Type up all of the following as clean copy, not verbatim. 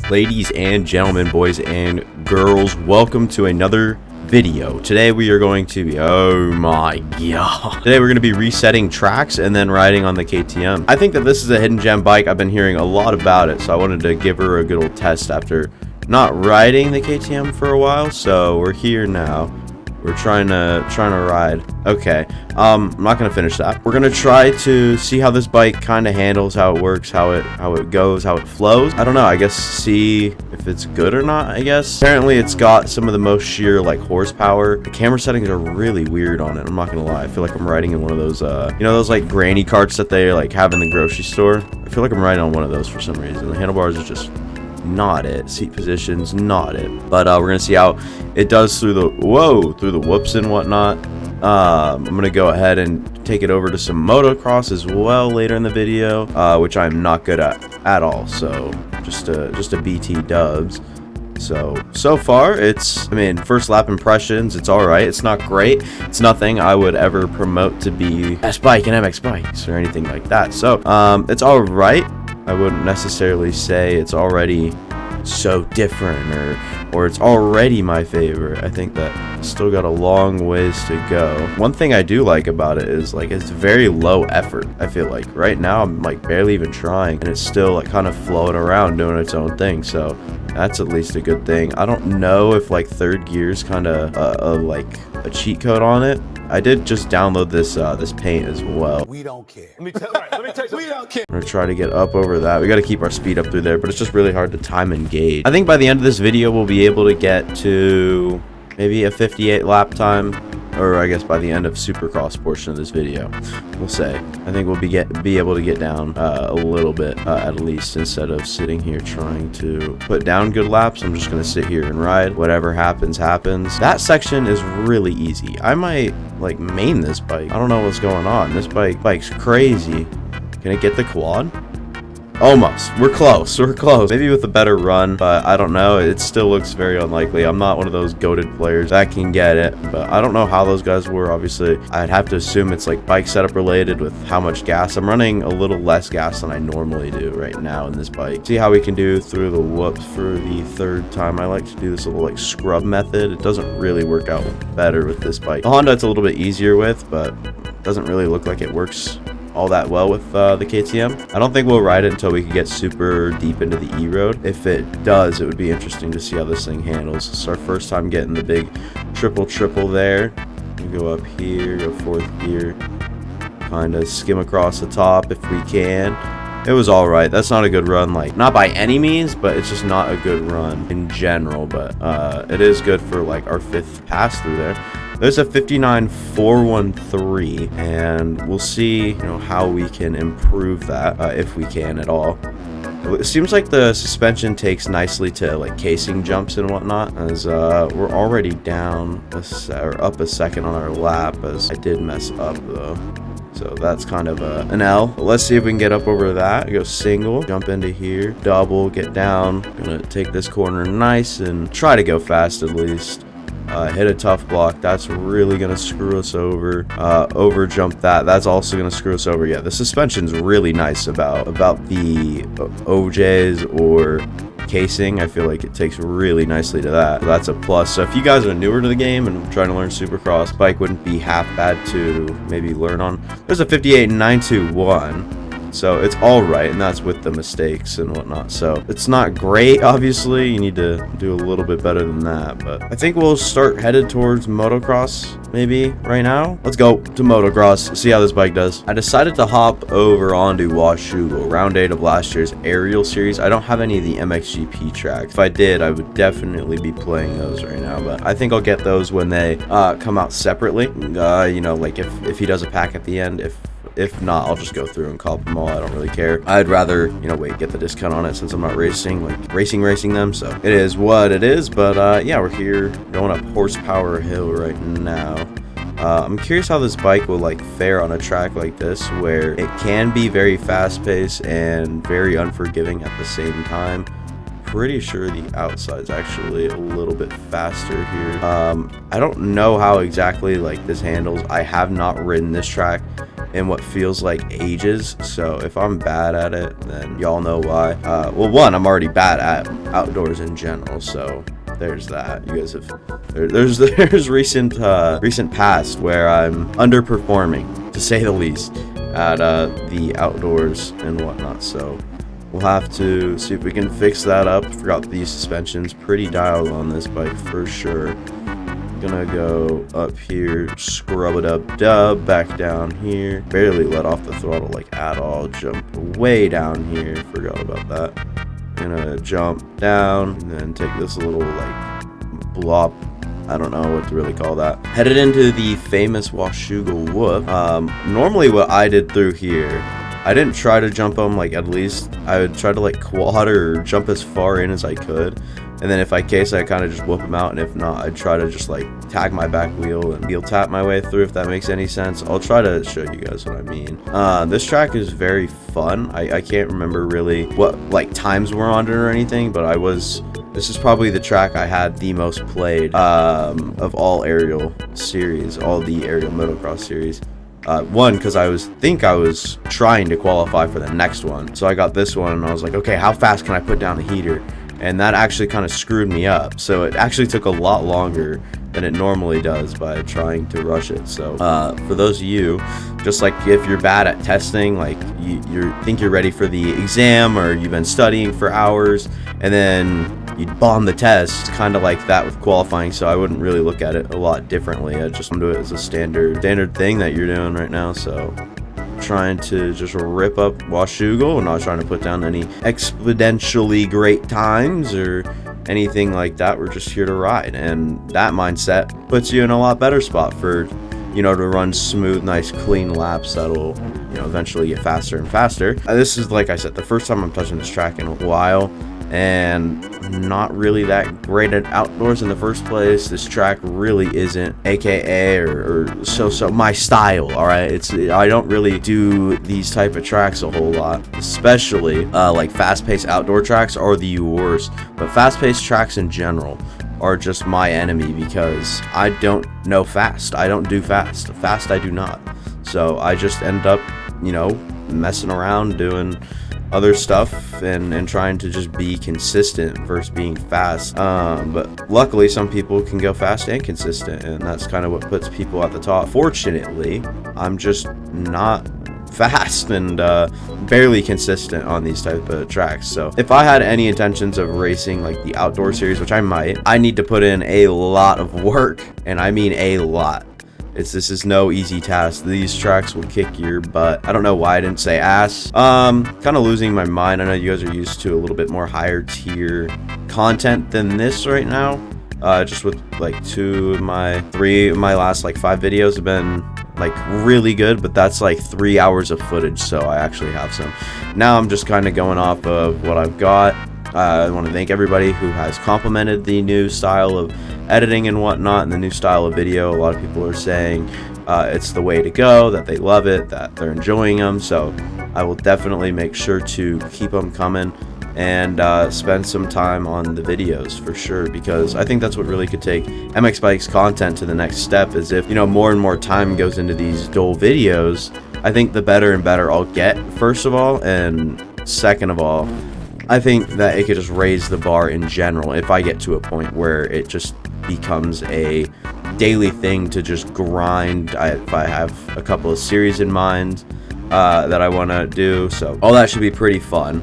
Ladies and gentlemen, boys and girls, welcome to another video. Today we are going to be, oh my god, today we're going to be resetting tracks and then riding on the KTM. I think that this is a hidden gem bike. I've been hearing a lot about it, so I wanted to give her a good old test after not riding the KTM for a while. So we're here now. We're trying to ride. Okay, I'm not gonna finish that. We're gonna try to see how this bike kind of handles, how it works, how it goes, how it flows. I don't know, I guess see if it's good or not, I guess. Apparently it's got some of the most sheer like horsepower. The camera settings are really weird on it, I'm not gonna lie. I feel like I'm riding in one of those you know, those like granny carts that they like have in the grocery store. I feel like I'm riding on one of those for some reason. The handlebars are just not it. Seat positions, not it. But we're gonna see how it does through the whoops and whatnot. I'm gonna go ahead and take it over to some motocross as well later in the video, which I'm not good at all. So just a BT dubs. So far it's, I mean, first lap impressions, it's all right. It's not great. It's nothing I would ever promote to be best bike and MX bikes or anything like that. So it's all right. I wouldn't necessarily say it's already so different or it's already my favorite. I think that still got a long ways to go. One thing I do like about it is like it's very low effort. I feel like right now I'm like barely even trying and it's still like kind of floating around doing its own thing. So that's at least a good thing. I don't know if like third gear is kind of like a cheat code on it. I did just download this this paint as well. We don't care. Let me tell you, we don't care. I'm gonna try to get up over that. We got to keep our speed up through there, but it's just really hard to time and gauge. I think by the end of this video, we'll be able to get to maybe a 58 lap time, or I guess by the end of Supercross portion of this video, we'll say. I think we'll be able to get down a little bit at least, instead of sitting here trying to put down good laps. I'm just gonna sit here and ride. Whatever happens, happens. That section is really easy. I might like main this bike. I don't know what's going on. This bike's crazy. Can it get the quad? Almost. We're close. Maybe with a better run, but I don't know. It still looks very unlikely. I'm not one of those goated players that can get it, but I don't know how those guys were. Obviously, I'd have to assume it's like bike setup related with how much gas. I'm running a little less gas than I normally do right now in this bike. See how we can do through the whoops for the third time. I like to do this little like scrub method. It doesn't really work out better with this bike. The Honda it's a little bit easier with, but it doesn't really look like it works all that well with the KTM. I don't think we'll ride it until we can get super deep into the E-Road. If it does, it would be interesting to see how this thing handles. It's our first time getting the big triple there. We go up here, go fourth gear, kind of skim across the top if we can. It was all right. That's not a good run, like not by any means, but it's just not a good run in general. But it is good for like our fifth pass through there. There's a 59.413, and we'll see, you know, how we can improve that, if we can at all. It seems like the suspension takes nicely to like casing jumps and whatnot, as we're already down or up a second on our lap, as I did mess up though. So that's kind of an L. But let's see if we can get up over that. Go single, jump into here, double, get down. Gonna take this corner nice and try to go fast at least. Hit a tough block. That's really gonna screw us over. Over jump that. That's also gonna screw us over. Yeah, the suspension's really nice about the OJs or casing. I feel like it takes really nicely to that. So that's a plus. So if you guys are newer to the game and trying to learn Supercross, bike wouldn't be half bad to maybe learn on. There's a 58.921. So it's all right, and that's with the mistakes and whatnot. So it's not great, obviously. You need to do a little bit better than that. But I think we'll start headed towards motocross maybe right now. Let's go to motocross, see how this bike does. I decided to hop over onto Washougal, round 8 of last year's aerial series. I don't have any of the MXGP tracks. If I did, I would definitely be playing those right now. But I think I'll get those when they come out separately. You know, like if he does a pack at the end. If not, I'll just go through and cop them all. I don't really care. I'd rather, you know, get the discount on it since I'm not racing them. So it is what it is. But yeah, we're here going up Horsepower Hill right now. I'm curious how this bike will like fare on a track like this, where it can be very fast-paced and very unforgiving at the same time. Pretty sure the outside's actually a little bit faster here. I don't know how exactly like this handles. I have not ridden this track in what feels like ages. So if I'm bad at it, then y'all know why. Well, one, I'm already bad at outdoors in general, so there's that. You guys have there's recent past where I'm underperforming, to say the least, at the outdoors and whatnot. So we'll have to see if we can fix that up. Forgot the suspension's pretty dialed on this bike for sure. Gonna go up here, scrub it up, back down here. Barely let off the throttle like at all. Jump way down here. Forgot about that. Gonna jump down and then take this little like blop. I don't know what to really call that. Headed into the famous Washougal Whoop. Normally what I did through here, I didn't try to jump them, like at least I would try to like quad or jump as far in as I could. And then if I case, I kind of just whoop them out. And if not, I'd try to just like tag my back wheel and wheel tap my way through, if that makes any sense. I'll try to show you guys what I mean. This track is very fun. I can't remember really what like times we're on it or anything, but this is probably the track I had the most played of all aerial series, all the aerial motocross series. One, because I was trying to qualify for the next one. So I got this one and I was like, okay, how fast can I put down a heater? And that actually kind of screwed me up. So it actually took a lot longer than it normally does by trying to rush it. So for those of you, just like if you're bad at testing, like you think you're ready for the exam, or you've been studying for hours and then you bomb the test, kind of like that with qualifying. So I wouldn't really look at it a lot differently. I just do it as a standard thing that you're doing right now. So trying to just rip up Washougal, not trying to put down any exponentially great times or anything like that. We're just here to ride, and that mindset puts you in a lot better spot for, you know, to run smooth, nice, clean laps that'll, you know, eventually get faster and faster. This is, like I said, the first time I'm touching this track in a while, and not really that great at outdoors in the first place. This track really isn't AKA or so my style. All right, I don't really do these type of tracks a whole lot, especially like fast-paced outdoor tracks are the worst. But fast-paced tracks in general are just my enemy, because I don't know fast. I don't do fast. Fast I do not. So I just end up, you know, messing around doing other stuff and trying to just be consistent versus being fast. But luckily some people can go fast and consistent, and that's kind of what puts people at the top. Fortunately, I'm just not fast and barely consistent on these type of tracks. So if I had any intentions of racing like the outdoor series, which I might, I need to put in a lot of work, and I mean a lot. This is no easy task. These tracks will kick your butt. I don't know why I didn't say ass. Kind of losing my mind. I know you guys are used to a little bit more higher tier content than this right now. Just with like 3 of my last like 5 videos have been like really good, but that's like 3 hours of footage, so I actually have some. Now I'm just kind of going off of what I've got. I want to thank everybody who has complimented the new style of editing and whatnot, and the new style of video. A lot of people are saying it's the way to go, that they love it, that they're enjoying them. So I will definitely make sure to keep them coming and spend some time on the videos for sure, because I think that's what really could take MX Bikes content to the next step. Is if, you know, more and more time goes into these dull videos, I think the better and better I'll get, first of all, and second of all, I think that it could just raise the bar in general if I get to a point where it just becomes a daily thing to just grind. If I have a couple of series in mind that I want to do, so all that should be pretty fun.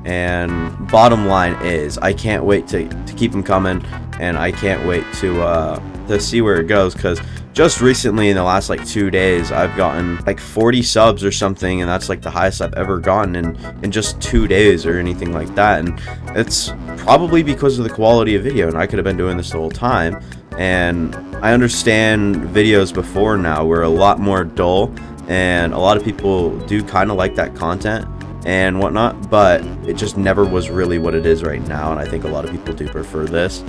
And bottom line is, I can't wait to keep them coming, and I can't wait to see where it goes, because just recently in the last like 2 days I've gotten like 40 subs or something, and that's like the highest I've ever gotten in just 2 days or anything like that. And it's probably because of the quality of video, and I could have been doing this the whole time. And I understand videos before now were a lot more dull, and a lot of people do kind of like that content and whatnot, but it just never was really what it is right now. And I think a lot of people do prefer this,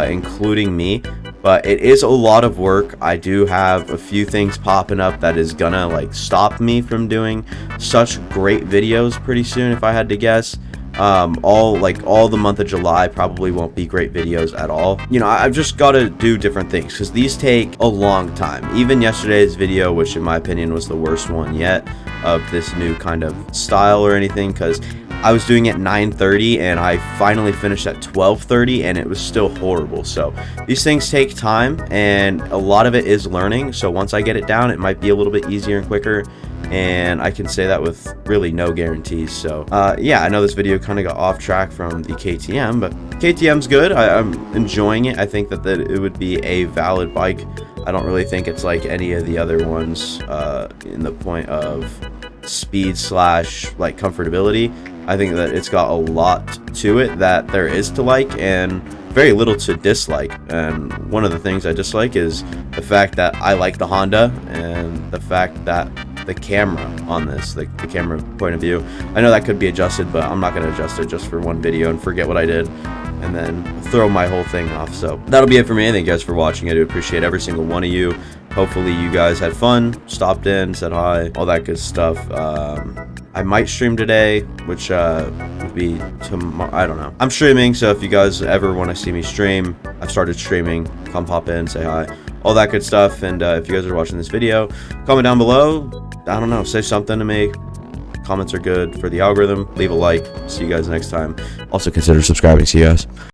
including me. But it is a lot of work. I do have a few things popping up that is gonna like stop me from doing such great videos pretty soon, if I had to guess. all the month of July probably won't be great videos at all. You know, I've just got to do different things because these take a long time. Even yesterday's video, which in my opinion was the worst one yet of this new kind of style or anything, because I was doing it 9:30 and I finally finished at 12:30 and it was still horrible. So these things take time and a lot of it is learning. So once I get it down, it might be a little bit easier and quicker. And I can say that with really no guarantees. So yeah, I know this video kind of got off track from the KTM, but KTM's good. I'm enjoying it. I think that it would be a valid bike. I don't really think it's like any of the other ones in the point of speed / like comfortability. I think that it's got a lot to it that there is to like and very little to dislike. And one of the things I dislike is the fact that I like the Honda and the fact that the camera on this, the camera point of view, I know that could be adjusted, but I'm not going to adjust it just for one video and forget what I did and then throw my whole thing off. So that'll be it for me. Thank you guys for watching. I do appreciate every single one of you. Hopefully you guys had fun, stopped in, said hi, all that good stuff. I might stream today, which would be tomorrow. I don't know. I'm streaming, so if you guys ever want to see me stream, I've started streaming. Come pop in, say hi, all that good stuff. And if you guys are watching this video, comment down below. I don't know, say something to me. Comments are good for the algorithm. Leave a like. See you guys next time. Also consider subscribing. See you guys.